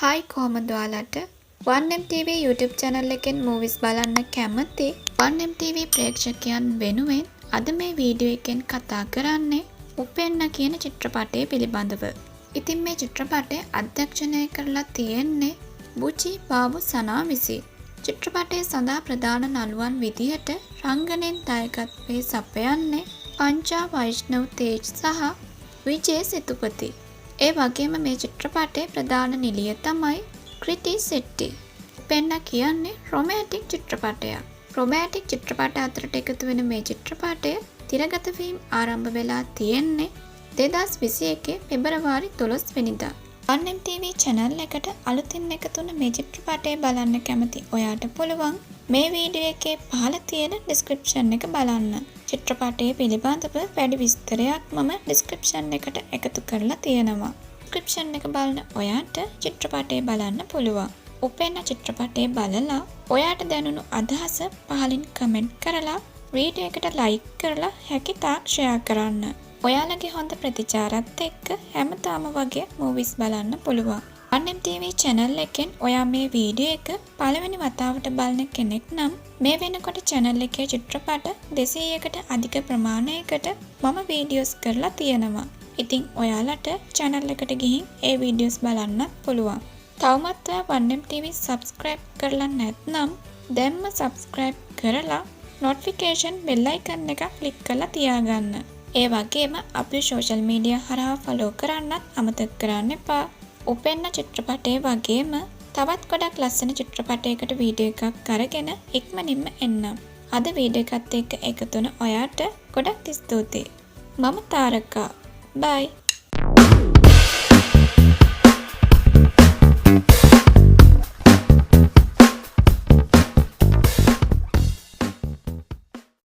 Hi කොහමද ඔයාලට 1MTV YouTube channel එකෙන් movies බලන්න කැමති 1MTV ප්‍රේක්ෂකයන් වෙනුවෙන් අද මේ වීඩියෝ එකෙන් කතා කරන්නේ උපෙන්න කියන චිත්‍රපටය පිළිබඳව. ඉතින් මේ චිත්‍රපටය අධ්‍යක්ෂණය කරලා තියෙන්නේ බුචි බාබු සනා විසින්. චිත්‍රපටයේ සඳහා ප්‍රධාන නළුවන් විදිහට රංගනයෙන් දායකත්වයේ සපයන්නේ පංචා වෛෂ්ණව් තේජ් සහ විජේ සිතුපති. ඒ වගේම මේ චිත්‍රපටයේ ප්‍රධාන නිළිය තමයි ක්‍රිටි සෙට්ටි. උපෙන්න කියන්නේ රොමැන්ටික් චිත්‍රපටයක්. රොමැන්ටික් චිත්‍රපට අතරට එකතු වෙන මේ චිත්‍රපටය තිරගත වීම ආරම්භ වෙලා තියෙන්නේ 2021 පෙබරවාරි 12 වෙනිදා. 1MTV channel එකට අලුතින් එකතු වුණ මේ චිත්‍රපටය බලන්න කැමති ඔයාට පුළුවන් මේ වීඩියෝ එකේ පහළ තියෙන description එක බලන්න. චිත්‍රපටයේ පිළිබඳව වැඩි විස්තරයක් මම description එකට එකතු කරලා තියෙනවා. description එක බලන ඔයාට චිත්‍රපටය බලන්න පුළුවන්. උපෙන්න චිත්‍රපටය බලලා ඔයාට දැනුණු අදහස පහලින් කමෙන්ට් කරලා වීඩියෝ එකට like කරලා හැකි තාක් share කරන්න. ඔයාලගේ හොඳ ප්‍රතිචාරත් එක්ක හැමදාම වගේ movies බලන්න පුළුවන්. 1MTV channel එකෙන් ඔයා මේ වීඩියෝ එක පළවෙනි වතාවට බලන කෙනෙක් නම් මේ වෙනකොට channel එකේ චිත්‍රපට 200කට අධික ප්‍රමාණයකට මම වීඩියෝස් කරලා තියෙනවා. ඉතින් ඔයාලට channel එකට ගිහින් ඒ වීඩියෝස් බලන්න පුළුවන්. තවමත් ඔයා 1MTV subscribe කරලා නැත්නම් දැන්ම subscribe කරලා notification bell icon එක click කරලා තියාගන්න. ඒ වගේම අපි social media හරහා follow කරන්නත් අමතක කරන්න එපා. උපෙන්න චිත්‍රපටයේ වගේම තවත් ගොඩක් ලස්සන චිත්‍රපටයකට වීඩියෝ එකක් අරගෙන ඉක්මනින්ම එන්නම්. අද වීඩියෝ එකත් එක්ක එකතු වුණ ඔයාට ගොඩක් ස්තුතියි. මම තාරකා. බයි.